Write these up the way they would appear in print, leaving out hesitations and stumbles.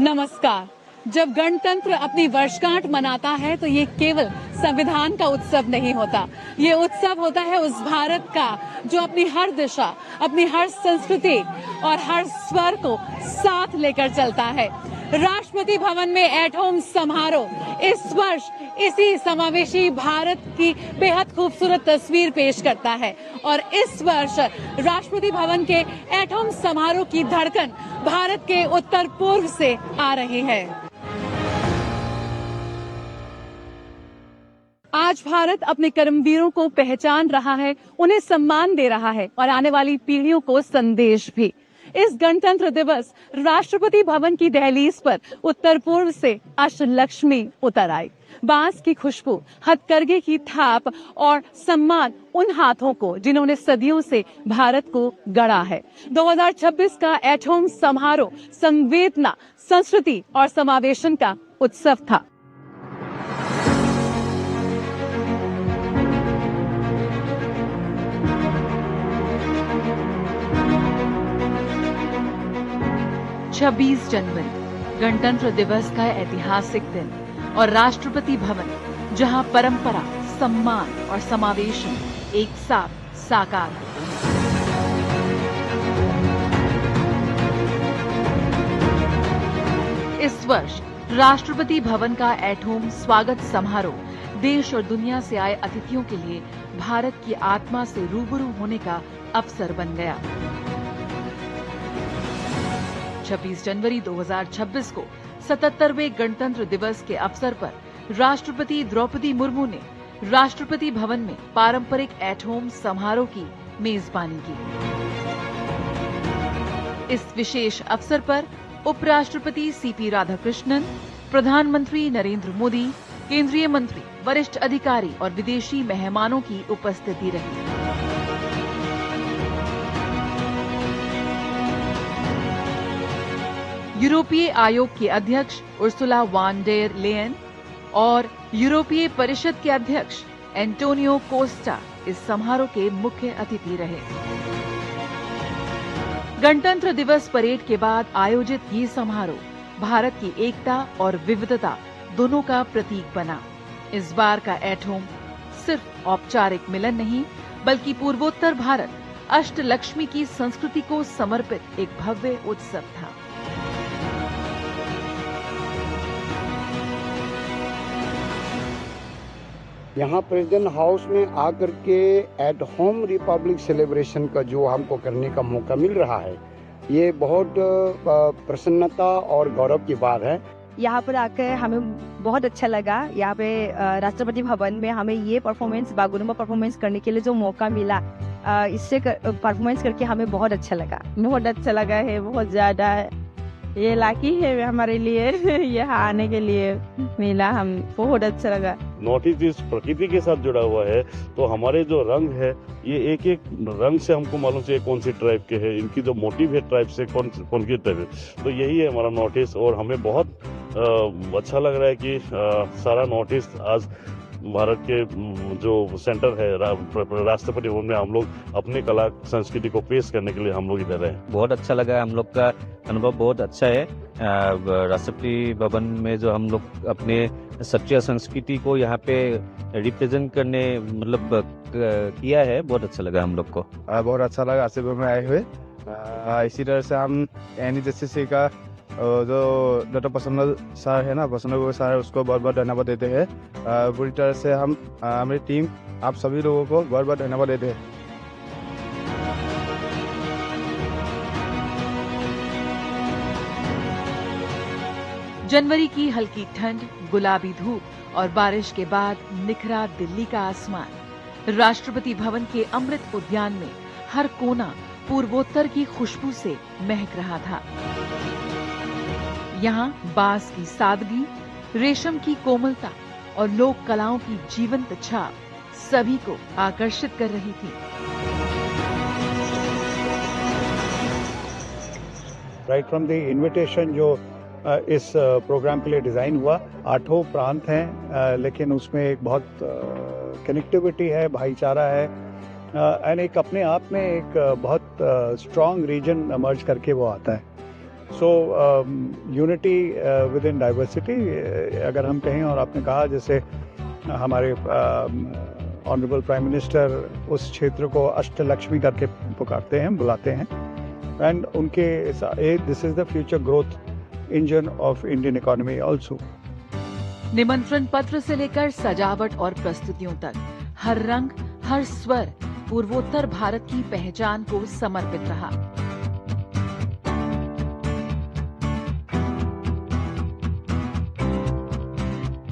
नमस्कार। जब गणतंत्र अपनी वर्षगांठ मनाता है तो ये केवल संविधान का उत्सव नहीं होता, ये उत्सव होता है उस भारत का जो अपनी हर दिशा, अपनी हर संस्कृति और हर स्वर को साथ लेकर चलता है। राष्ट्रपति भवन में एट होम समारोह इस वर्ष इसी समावेशी भारत की बेहद खूबसूरत तस्वीर पेश करता है और इस वर्ष राष्ट्रपति भवन के एट होम समारोह की धड़कन भारत के उत्तर पूर्व से आ रही है। आज भारत अपने कर्मवीरों को पहचान रहा है, उन्हें सम्मान दे रहा है और आने वाली पीढ़ियों को संदेश भी। इस गणतंत्र दिवस राष्ट्रपति भवन की दहलीज पर उत्तर पूर्व से अष्टलक्ष्मी उतर आई। बांस की खुशबू, हथकरघे की थाप और सम्मान उन हाथों को जिन्होंने सदियों से भारत को गढ़ा है। 2026 का एट होम समारोह संवेदना, संस्कृति और समावेशन का उत्सव था। छब्बीस जनवरी गणतंत्र दिवस का ऐतिहासिक दिन और राष्ट्रपति भवन जहां परंपरा, सम्मान और समावेशन एक साथ साकार होते हैं। इस वर्ष राष्ट्रपति भवन का एट होम स्वागत समारोह देश और दुनिया से आए अतिथियों के लिए भारत की आत्मा से रूबरू होने का अवसर बन गया। 26 जनवरी 2026 को 77वें गणतंत्र दिवस के अवसर पर राष्ट्रपति द्रौपदी मुर्मू ने राष्ट्रपति भवन में पारंपरिक एट होम समारोह की मेजबानी की। इस विशेष अवसर पर उपराष्ट्रपति सीपी राधाकृष्णन, प्रधानमंत्री नरेंद्र मोदी, केंद्रीय मंत्री, वरिष्ठ अधिकारी और विदेशी मेहमानों की उपस्थिति रही। यूरोपीय आयोग के अध्यक्ष उर्सुला वान डेर लेयन और यूरोपीय परिषद के अध्यक्ष एंटोनियो कोस्टा इस समारोह के मुख्य अतिथि रहे। गणतंत्र दिवस परेड के बाद आयोजित ये समारोह भारत की एकता और विविधता दोनों का प्रतीक बना। इस बार का एट होम सिर्फ औपचारिक मिलन नहीं, बल्कि पूर्वोत्तर भारत अष्टलक्ष्मी की संस्कृति को समर्पित एक भव्य उत्सव था। यहाँ प्रेसिडेंट हाउस में आकर के एट होम रिपब्लिक सेलिब्रेशन का जो हमको करने का मौका मिल रहा है, ये बहुत प्रसन्नता और गौरव की बात है। यहाँ पर आकर हमें बहुत अच्छा लगा। यहाँ पे राष्ट्रपति भवन में हमें ये परफॉर्मेंस, बागुरुम्बा परफॉर्मेंस करने के लिए जो मौका मिला, इससे परफॉर्मेंस करके हमें बहुत अच्छा लगा। बहुत अच्छा लगा है, बहुत ज्यादा। ये लाकी है हमारे लिए यहाँ आने के लिए मिला, हम बहुत अच्छा लगा। नॉर्थ ईस्ट इस प्रकृति के साथ जुड़ा हुआ है, तो हमारे जो रंग है, ये एक एक रंग से हमको मालूम चाहिए कौन सी ट्राइब के है, इनकी जो मोटिव है ट्राइब से कौन की ट्राइब है। तो यही है हमारा नॉर्थ ईस्ट और हमें बहुत अच्छा लग रहा है कि सारा नॉर्थ ईस्ट आज भारत के जो सेंटर है राष्ट्रपति भवन में हम लोग अपनी कला संस्कृति को पेश करने के लिए हम लोग इधर हैं। बहुत अच्छा लगा, हम लोग का अनुभव बहुत अच्छा है। राष्ट्रपति भवन में जो हम लोग अपने सच्ची संस्कृति को यहाँ पे रिप्रेजेंट करने मतलब किया है, बहुत अच्छा लगा हम लोग को। बहुत अच्छा लगा राष्ट्रपति भवन में आए हुए। इसी तरह से हम एनी जस्टिस का जो डॉक्टर प्रसन्न सर है ना, प्रसन्न सर, उसको बहुत बहुत धन्यवाद देते हैं। पूरी तरह से हम हमारी टीम आप सभी लोगों को बहुत बहुत धन्यवाद देते हैं। जनवरी की हल्की ठंड, गुलाबी धूप और बारिश के बाद निखरा दिल्ली का आसमान। राष्ट्रपति भवन के अमृत उद्यान में हर कोना पूर्वोत्तर की खुशबू से महक रहा था। यहाँ बांस की सादगी, रेशम की कोमलता और लोक कलाओं की जीवंत छाप सभी को आकर्षित कर रही थी। राइट फ्रॉम द इनविटेशन जो इस प्रोग्राम के लिए डिज़ाइन हुआ, 8 प्रांत हैं, लेकिन उसमें एक बहुत कनेक्टिविटी है, भाईचारा है एंड एक अपने आप में एक बहुत स्ट्रॉन्ग रीजन इमर्ज करके वो आता है। सो यूनिटी विद इन डाइवर्सिटी अगर हम कहें, और आपने कहा जैसे हमारे ऑनरेबल प्राइम मिनिस्टर उस क्षेत्र को अष्टलक्ष्मी करके पुकारते हैं, बुलाते हैं, एंड उनके this is the future growth engine of Indian economy also. निमंत्रण पत्र से लेकर सजावट और प्रस्तुतियों तक हर रंग, हर स्वर पूर्वोत्तर भारत की पहचान को समर्पित रहा।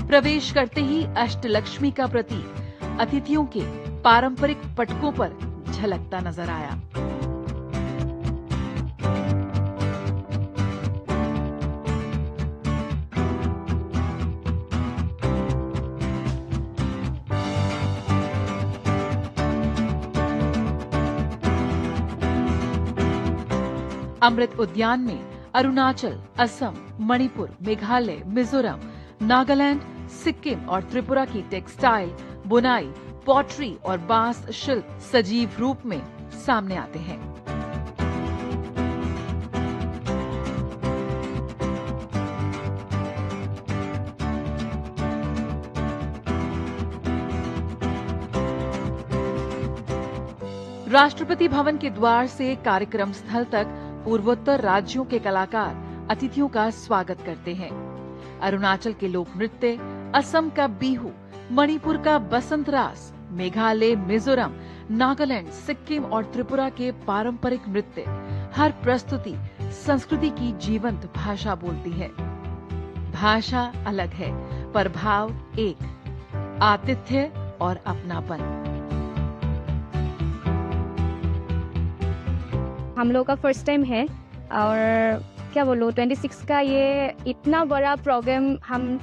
प्रवेश करते ही अष्टलक्ष्मी का प्रतीक अतिथियों के पारंपरिक पटकों पर झलकता नजर आया। अमृत उद्यान में अरुणाचल, असम, मणिपुर, मेघालय, मिजोरम, नागालैंड, सिक्किम और त्रिपुरा की टेक्सटाइल, बुनाई, पॉटरी और बांस शिल्प सजीव रूप में सामने आते हैं। राष्ट्रपति भवन के द्वार से कार्यक्रम स्थल तक पूर्वोत्तर राज्यों के कलाकार अतिथियों का स्वागत करते हैं। अरुणाचल के लोक नृत्य, असम का बिहू, मणिपुर का बसंत रास, मेघालय, मिजोरम, नागालैंड, सिक्किम और त्रिपुरा के पारंपरिक नृत्य, हर प्रस्तुति संस्कृति की जीवंत भाषा बोलती है। भाषा अलग है पर भाव एक, आतिथ्य और अपनापन। हम लोग का फर्स्ट टाइम है और क्या बोलो 26 का ये इतना बड़ा प्रोग्राम हम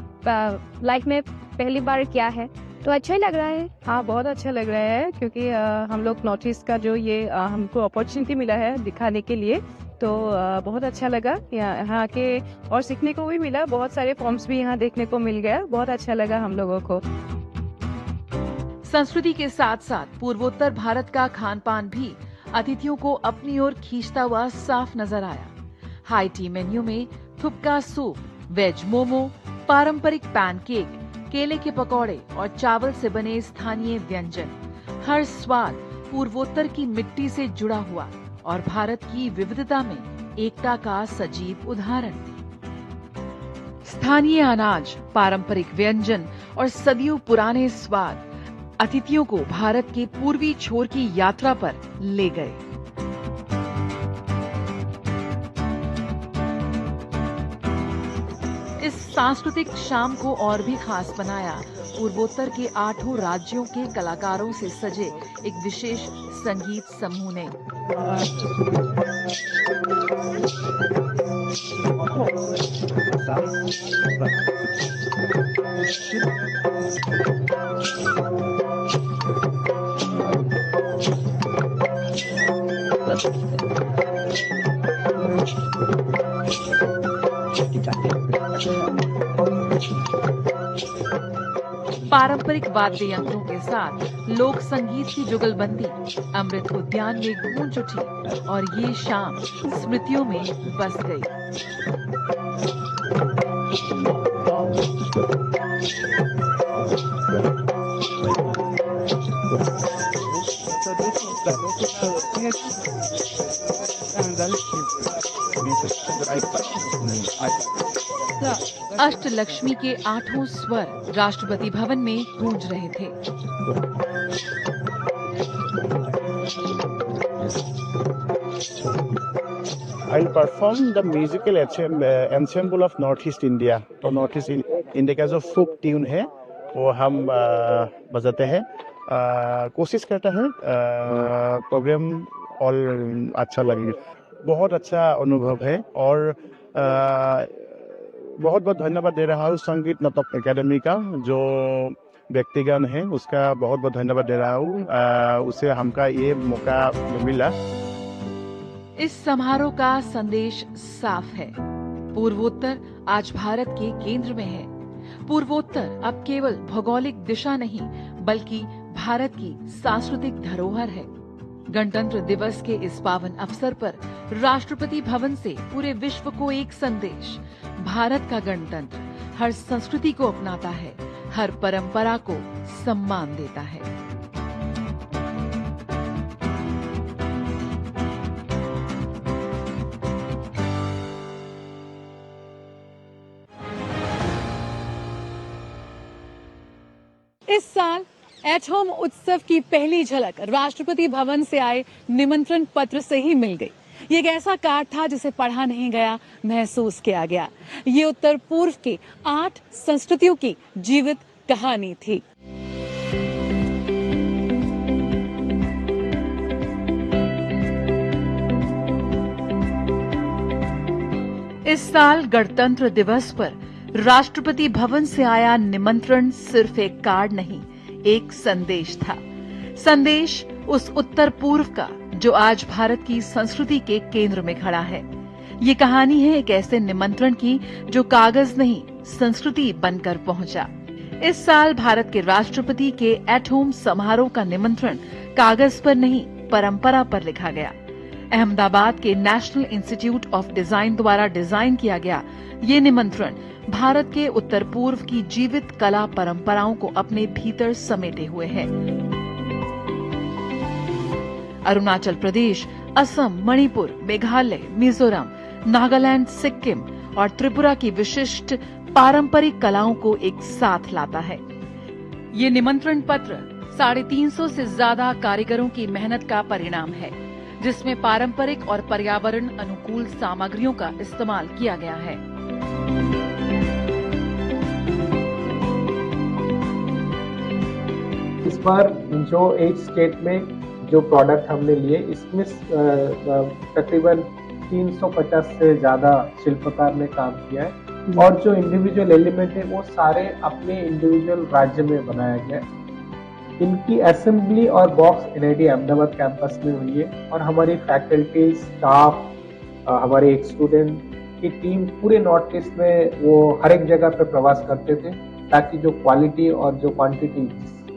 लाइफ में पहली बार किया है, तो अच्छा ही लग रहा है। हाँ, बहुत अच्छा लग रहा है क्योंकि हम लोग नॉर्थ ईस्ट का जो ये हमको अपॉर्चुनिटी मिला है दिखाने के लिए, तो बहुत अच्छा लगा यहाँ के, और सीखने को भी मिला। बहुत सारे फॉर्म्स भी यहाँ देखने को मिल गया, बहुत अच्छा लगा हम लोगों को। संस्कृति के साथ साथ पूर्वोत्तर भारत का खान पान भी अतिथियों को अपनी ओर खींचता हुआ साफ नजर आया। हाई टी मेन्यू में थुपका सूप, वेज मोमो, पारंपरिक पैनकेक, केले के पकौड़े और चावल से बने स्थानीय व्यंजन, हर स्वाद पूर्वोत्तर की मिट्टी से जुड़ा हुआ और भारत की विविधता में एकता का सजीव उदाहरण। स्थानीय अनाज, पारंपरिक व्यंजन और सदियों पुराने स्वाद अतिथियों को भारत के पूर्वी छोर की यात्रा पर ले गए। इस सांस्कृतिक शाम को और भी खास बनाया पूर्वोत्तर के 8 राज्यों के कलाकारों से सजे एक विशेष संगीत समूह ने। पारंपरिक वाद्य यंत्रों के साथ लोक संगीत की जुगलबंदी अमृत उद्यान में गूंज उठी और ये शाम स्मृतियों में बस गई। अष्टलक्ष्मी के 8 स्वर राष्ट्रपति भवन में गूंज रहे थे। I'll perform the musical ensemble of North East India। तो नॉर्थ ईस्ट इंडिया का जो फोक ट्यून है वो हम बजाते हैं। कोशिश करता है प्रोग्राम और अच्छा लगे। बहुत अच्छा अनुभव है और बहुत बहुत धन्यवाद दे रहा हूँ संगीत नाटक एकेडमी का, जो व्यक्तिगण है उसका बहुत बहुत धन्यवाद दे रहा हूँ। उसे हमका ये मौका मिला। इस समारोह का संदेश साफ है। पूर्वोत्तर आज भारत के केंद्र में है। पूर्वोत्तर अब केवल भौगोलिक दिशा नहीं बल्कि भारत की सांस्कृतिक धरोहर है। गणतंत्र दिवस के इस पावन अवसर पर राष्ट्रपति भवन से पूरे विश्व को एक संदेश। भारत का गणतंत्र हर संस्कृति को अपनाता है, हर परंपरा को सम्मान देता है। इस साल एट होम उत्सव की पहली झलक राष्ट्रपति भवन से आए निमंत्रण पत्र से ही मिल गई। ये एक ऐसा कार्ड था जिसे पढ़ा नहीं गया, महसूस किया गया। ये उत्तर पूर्व के 8 संस्कृतियों की जीवित कहानी थी। इस साल गणतंत्र दिवस पर राष्ट्रपति भवन से आया निमंत्रण सिर्फ एक कार्ड नहीं, एक संदेश था। संदेश उस उत्तर पूर्व का जो आज भारत की संस्कृति के केंद्र में खड़ा है। ये कहानी है एक ऐसे निमंत्रण की जो कागज नहीं, संस्कृति बनकर पहुंचा। इस साल भारत के राष्ट्रपति के एट होम समारोह का निमंत्रण कागज पर नहीं, परंपरा पर लिखा गया। अहमदाबाद के नेशनल इंस्टीट्यूट ऑफ डिजाइन द्वारा डिजाइन किया गया ये निमंत्रण भारत के उत्तर पूर्व की जीवित कला परंपराओं को अपने भीतर समेटे हुए है। अरुणाचल प्रदेश, असम, मणिपुर, मेघालय, मिजोरम, नागालैंड, सिक्किम और त्रिपुरा की विशिष्ट पारंपरिक कलाओं को एक साथ लाता है। ये निमंत्रण पत्र 350 से ज्यादा कारीगरों की मेहनत का परिणाम है, जिसमें पारंपरिक और पर्यावरण अनुकूल सामग्रियों का इस्तेमाल किया गया है। इस बार जो 8 स्टेट में जो प्रोडक्ट हमने लिए, इसमें तकरीबन 350 से ज्यादा शिल्पकार ने काम किया है और जो इंडिविजुअल एलिमेंट है वो सारे अपने इंडिविजुअल राज्य में बनाया गया है। इनकी असेंबली और बॉक्स NIT अहमदाबाद कैंपस में हुई है और हमारी फैकल्टी, स्टाफ, हमारे एक स्टूडेंट की टीम पूरे नॉर्थ ईस्ट में वो हर एक जगह पे प्रवास करते थे ताकि जो क्वालिटी और जो क्वांटिटी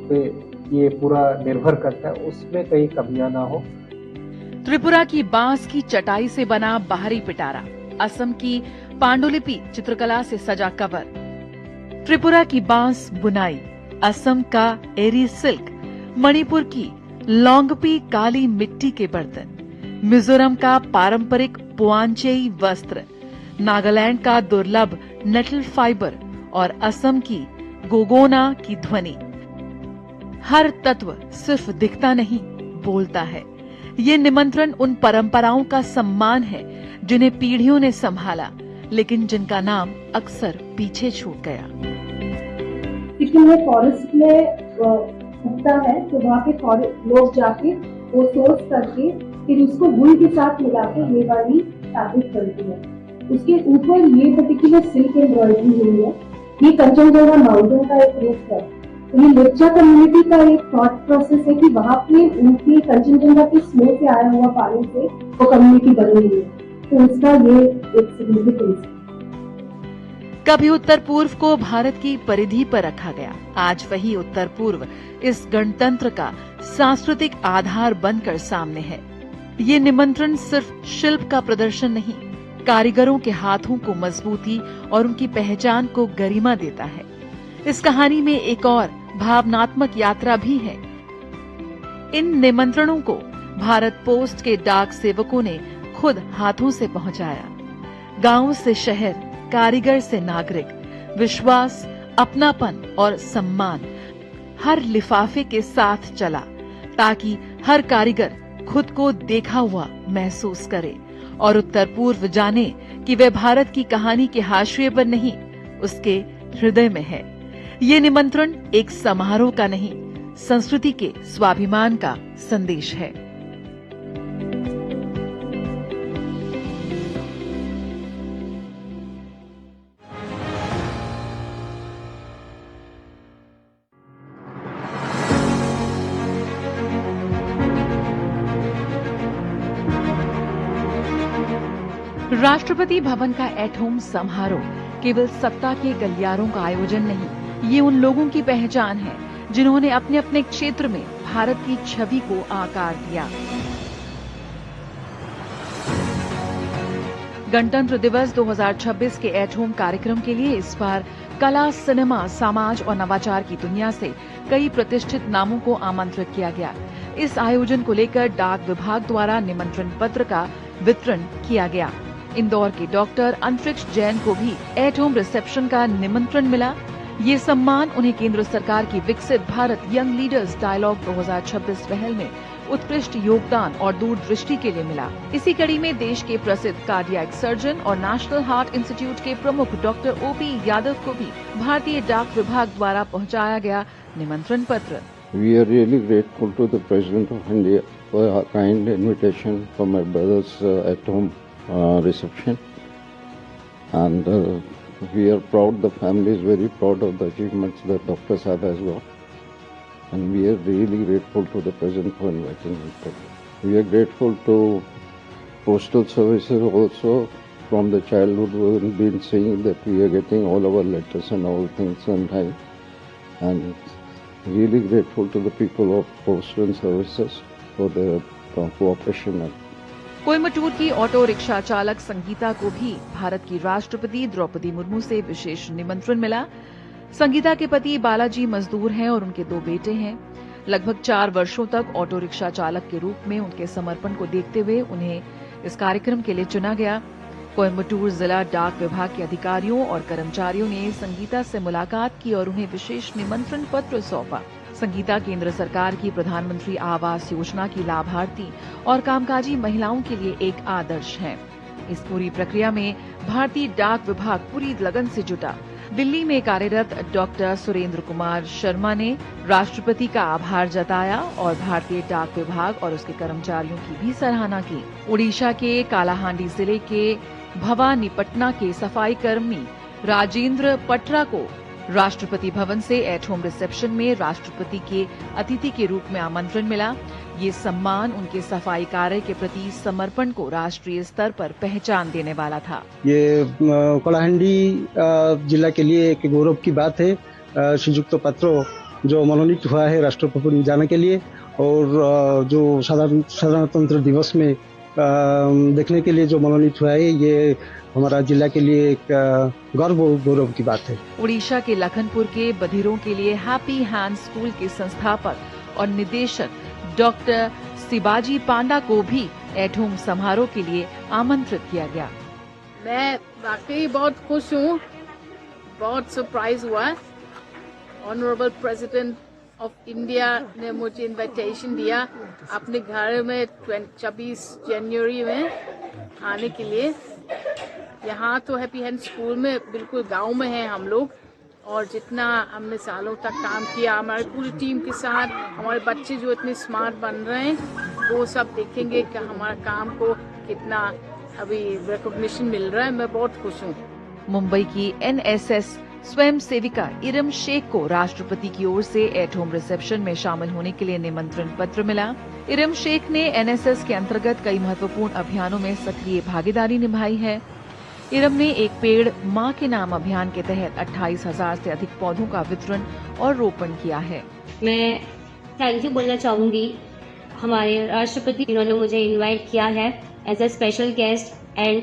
पे ये पूरा निर्भर करता है उसमें कहीं कमियां ना हो। त्रिपुरा की बांस की चटाई से बना बाहरी पिटारा, असम की पांडुलिपि चित्रकला से सजा कवर, त्रिपुरा की बांस बुनाई, असम का एरी सिल्क, मणिपुर की लोंगपी काली मिट्टी के बर्तन, मिजोरम का पारंपरिक पुआंचेई वस्त्र, नागालैंड का दुर्लभ नेटल फाइबर और असम की गोगोना की ध्वनि। हर तत्व सिर्फ दिखता नहीं, बोलता है। ये निमंत्रण उन परंपराओं का सम्मान है जिन्हें पीढ़ियों ने संभाला, लेकिन जिनका नाम अक्सर पीछे छूट गया। सिक्किम में फॉरेस्ट में उगता है तो वहाँ के लोग जाके वो सोर्स करके फिर उसको वुल के साथ मिला के ये वाली फैब्रिक बनती है। उसके ऊपर ये पर्टिकुलर सिल्क एम्ब्रॉयडरी हुई है। ये कंचनजंगा माउंटेन का एक रूप है। तो ये लेप्चा कम्युनिटी का एक थॉट प्रोसेस है कि वहाँ पे उनके कंचनजंगा के स्नो से आया हुआ पानी से वो कम्युनिटी बनी हुई है। तो इसका ये एक सिग्निफिकेंस है। कभी उत्तर पूर्व को भारत की परिधि पर रखा गया, आज वही उत्तर पूर्व इस गणतंत्र का सांस्कृतिक आधार बनकर सामने है। ये निमंत्रण सिर्फ शिल्प का प्रदर्शन नहीं, कारीगरों के हाथों को मजबूती और उनकी पहचान को गरिमा देता है। इस कहानी में एक और भावनात्मक यात्रा भी है। इन निमंत्रणों को भारत पोस्ट के डाक सेवकों ने खुद हाथों से पहुंचाया। गांव से शहर, कारीगर से नागरिक, विश्वास, अपनापन और सम्मान हर लिफाफे के साथ चला, ताकि हर कारीगर खुद को देखा हुआ महसूस करे और उत्तर पूर्व जाने कि वे भारत की कहानी के हाशिए पर नहीं, उसके हृदय में है। ये निमंत्रण एक समारोह का नहीं, संस्कृति के स्वाभिमान का संदेश है। राष्ट्रपति भवन का एट होम समारोह केवल सत्ता के गलियारों का आयोजन नहीं, ये उन लोगों की पहचान है जिन्होंने अपने अपने क्षेत्र में भारत की छवि को आकार दिया। गणतंत्र दिवस 2026 के एट होम कार्यक्रम के लिए इस बार कला, सिनेमा, समाज और नवाचार की दुनिया से कई प्रतिष्ठित नामों को आमंत्रित किया गया। इस आयोजन को लेकर डाक विभाग द्वारा निमंत्रण पत्र का वितरण किया गया। इंदौर के डॉक्टर अंतरिक्ष जैन को भी एट होम रिसेप्शन का निमंत्रण मिला। ये सम्मान उन्हें केंद्र सरकार की विकसित भारत यंग लीडर्स डायलॉग 2026 पहल में उत्कृष्ट योगदान और दूरदृष्टि के लिए मिला। इसी कड़ी में देश के प्रसिद्ध कार्डियक सर्जन और नेशनल हार्ट इंस्टीट्यूट के प्रमुख डॉक्टर ओपी यादव को भी भारतीय डाक विभाग द्वारा पहुंचाया गया निमंत्रण पत्र। We are really grateful to the President of India for a kind invitation for my brother's at-home reception, and we are proud. The family is very proud of the achievements that Dr. Saab has got, and we are really grateful to the President for inviting us. We are grateful to postal services also. From the childhood, we have been seeing that we are getting all our letters and all things on time, and really grateful to the people of postal services for their cooperation. Coimbatore की auto rickshaw चालक संगीता को भी भारत की राष्ट्रपति द्रौपदी मुर्मू से विशेष निमंत्रण मिला। संगीता के पति बालाजी मजदूर हैं और उनके 2 बेटे हैं। लगभग 4 वर्षों तक ऑटो रिक्शा चालक के रूप में उनके समर्पण को देखते हुए उन्हें इस कार्यक्रम के लिए चुना गया। कोयम्बटूर जिला डाक विभाग के अधिकारियों और कर्मचारियों ने संगीता से मुलाकात की और उन्हें विशेष निमंत्रण पत्र सौंपा। संगीता केंद्र सरकार की प्रधानमंत्री आवास योजना की लाभार्थी और कामकाजी महिलाओं के लिए एक आदर्श हैं। इस पूरी प्रक्रिया में भारतीय डाक विभाग पूरी लगन से जुटा। दिल्ली में कार्यरत डॉक्टर सुरेंद्र कुमार शर्मा ने राष्ट्रपति का आभार जताया और भारतीय डाक विभाग और उसके कर्मचारियों की भी सराहना की। ओडिशा के कालाहांडी जिले के भवानीपटना के सफाई कर्मी राजेंद्र पटरा को राष्ट्रपति भवन से एट होम रिसेप्शन में राष्ट्रपति के अतिथि के रूप में आमंत्रण मिला। ये सम्मान उनके सफाई कार्य के प्रति समर्पण को राष्ट्रीय स्तर पर पहचान देने वाला था। ये कलाहांडी जिला के लिए एक गौरव की बात है। श्रीयुक्त पत्रो जो मनोनीत हुआ है राष्ट्रपति भवन जाने के लिए और जो साधारणतंत्र दिवस में देखने के लिए जो मनोनीत हुआ है, ये हमारा जिला के लिए एक गौरव की बात है। उड़ीसा के लखनपुर के बधिरों के लिए हैप्पी हैंड स्कूल के संस्थापक और निदेशक डॉक्टर शिवाजी पांडा को भी एट होम समारोह के लिए आमंत्रित किया गया। मैं वाकई बहुत खुश हूँ, बहुत सरप्राइज हुआ। ऑनरेबल प्रेसिडेंट ऑफ इंडिया ने मुझे इनविटेशन दिया अपने घर में 26 जनवरी में आने के लिए। यहाँ तो हैप्पी हैंड स्कूल में बिल्कुल गांव में है हम लोग, और जितना हमने सालों तक काम किया हमारी पूरी टीम के साथ, हमारे बच्चे जो इतने स्मार्ट बन रहे हैं वो सब देखेंगे कि हमारे काम को कितना अभी रिकॉग्निशन मिल रहा है। मैं बहुत खुश हूँ। मुंबई की एनएसएस स्वयं सेविका इरम शेख को राष्ट्रपति की ओर से एट होम रिसेप्शन में शामिल होने के लिए निमंत्रण पत्र मिला। इरम शेख ने एनएसएस के अंतर्गत कई महत्वपूर्ण अभियानों में सक्रिय भागीदारी निभाई है। इरम ने एक पेड़ मां के नाम अभियान के तहत 28,000 से अधिक पौधों का वितरण और रोपण किया है। मैं थैंक यू बोलना चाहूंगी हमारे राष्ट्रपति जिन्होंने मुझे इनवाइट किया है as a special guest, and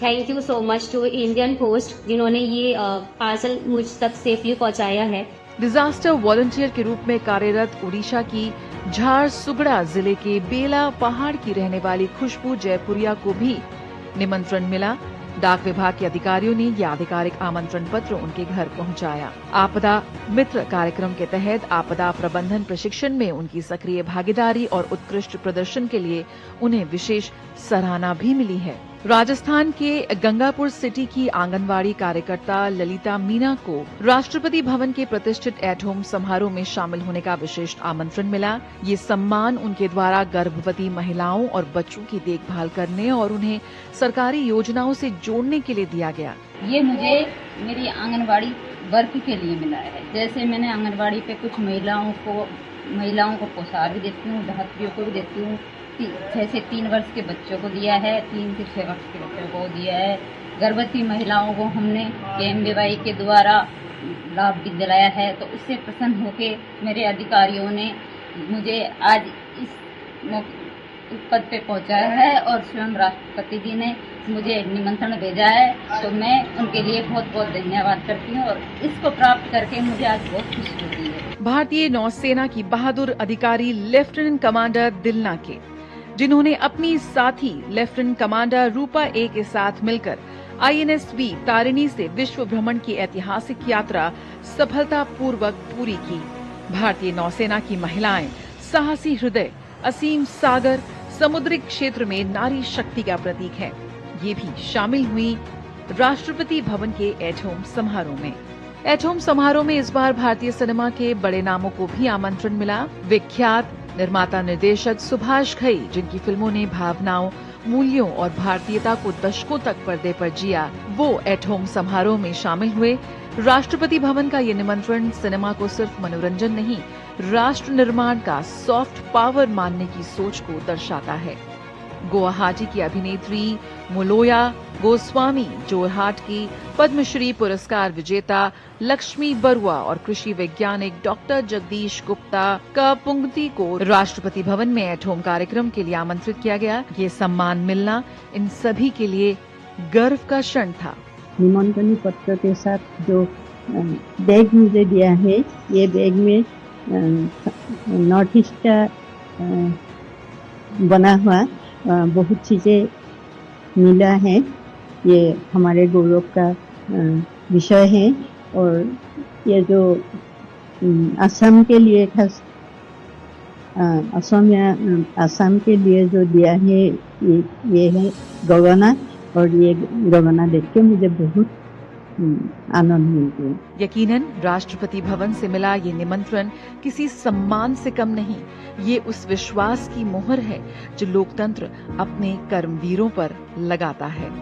thank you so much to Indian post जिन्होंने ये पार्सल मुझ तक सेफली पहुंचाया है। डिजास्टर वॉलंटियर के रूप में कार्यरत ओडिशा की झारसुगड़ा जिले के बेला पहाड़ की रहने वाली खुशबू जयपुरिया को भी निमंत्रण मिला। डाक विभाग के अधिकारियों ने यह आधिकारिक आमंत्रण पत्र उनके घर पहुंचाया। आपदा मित्र कार्यक्रम के तहत आपदा प्रबंधन प्रशिक्षण में उनकी सक्रिय भागीदारी और उत्कृष्ट प्रदर्शन के लिए उन्हें विशेष सराहना भी मिली है। राजस्थान के गंगापुर सिटी की आंगनवाड़ी कार्यकर्ता ललिता मीना को राष्ट्रपति भवन के प्रतिष्ठित एट होम समारोह में शामिल होने का विशेष आमंत्रण मिला। ये सम्मान उनके द्वारा गर्भवती महिलाओं और बच्चों की देखभाल करने और उन्हें सरकारी योजनाओं से जोड़ने के लिए दिया गया। ये मुझे मेरी आंगनवाड़ी वर्क के लिए मिला है। जैसे मैंने आंगनवाड़ी पे कुछ महिलाओं को पोशाक भी देती हूँ, धात्रियों को भी देती हूँ। 6 से 3 वर्ष के बच्चों को दिया है, 3 से 6 वर्ष के बच्चों को दिया है। गर्भवती महिलाओं को हमने केएमबीवाई के द्वारा लाभ भी दिलाया है। तो इससे प्रसन्न होकर मेरे अधिकारियों ने मुझे आज इस पद पे पहुंचाया है और स्वयं राष्ट्रपति जी ने मुझे निमंत्रण भेजा है, तो मैं उनके लिए बहुत बहुत धन्यवाद करती हूँ और इसको प्राप्त करके मुझे आज बहुत खुशी होती है। भारतीय नौसेना की बहादुर अधिकारी लेफ्टिनेंट कमांडर दिलना के, जिन्होंने अपनी साथी लेफ्टिनेंट कमांडर रूपा ए के साथ मिलकर INSV तारिणी से विश्व भ्रमण की ऐतिहासिक यात्रा सफलतापूर्वक पूरी की। भारतीय नौसेना की महिलाएं साहसी हृदय, असीम सागर, समुद्री क्षेत्र में नारी शक्ति का प्रतीक है। ये भी शामिल हुई राष्ट्रपति भवन के एट होम समारोह में। एट होम समारोह में इस बार भारतीय सिनेमा के बड़े नामों को भी आमंत्रण मिला। विख्यात निर्माता निर्देशक सुभाष घई, जिनकी फिल्मों ने भावनाओं, मूल्यों और भारतीयता को दशकों तक पर्दे पर जिया, वो एट होम समारोह में शामिल हुए। राष्ट्रपति भवन का ये निमंत्रण सिनेमा को सिर्फ मनोरंजन नहीं, राष्ट्र निर्माण का सॉफ्ट पावर मानने की सोच को दर्शाता है। गुवाहाटी की अभिनेत्री मुलोया गोस्वामी, जोरहाट की पद्मश्री पुरस्कार विजेता लक्ष्मी बरुआ और कृषि वैज्ञानिक डॉक्टर जगदीश गुप्ता का पुंगती को राष्ट्रपति भवन में एट होम कार्यक्रम के लिए आमंत्रित किया गया। ये सम्मान मिलना इन सभी के लिए गर्व का क्षण था। निमंत्रण पत्र के साथ जो बैग मुझे दिया है, ये बैग में नॉर्थ ईस्ट का बना हुआ बहुत चीजें मिला है। ये हमारे गौरव का विषय है और ये जो असम के लिए खास असम के लिए जो दिया है ये है गगना, और ये गगना देख के मुझे बहुत आनंद मिलती है। यकीनन राष्ट्रपति भवन से मिला ये निमंत्रण किसी सम्मान से कम नहीं, ये उस विश्वास की मोहर है जो लोकतंत्र अपने कर्मवीरों पर लगाता है।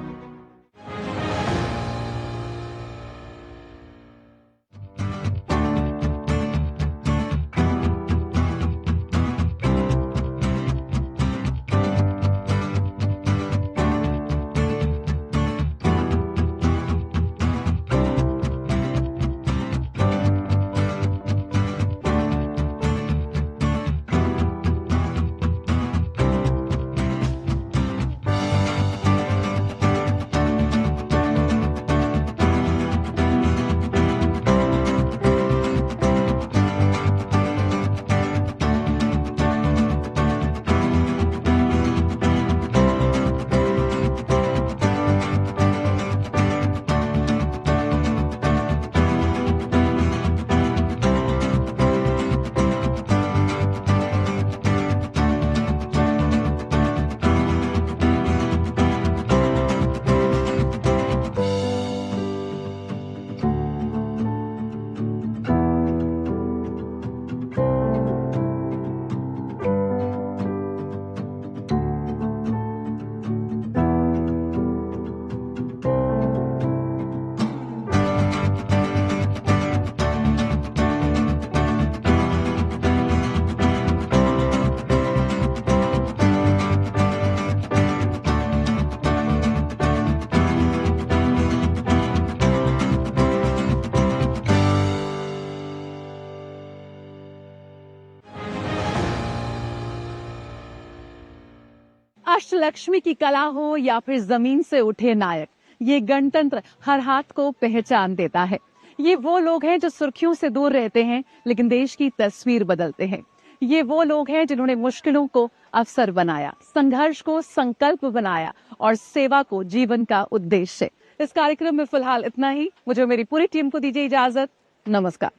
अष्टलक्ष्मी की कला हो या फिर जमीन से उठे नायक, ये गणतंत्र हर हाथ को पहचान देता है। ये वो लोग हैं जो सुर्खियों से दूर रहते हैं लेकिन देश की तस्वीर बदलते हैं। ये वो लोग हैं जिन्होंने मुश्किलों को अवसर बनाया, संघर्ष को संकल्प बनाया और सेवा को जीवन का उद्देश्य। इस कार्यक्रम में फिलहाल इतना ही। मुझे मेरी पूरी टीम को दीजिए इजाजत। नमस्कार।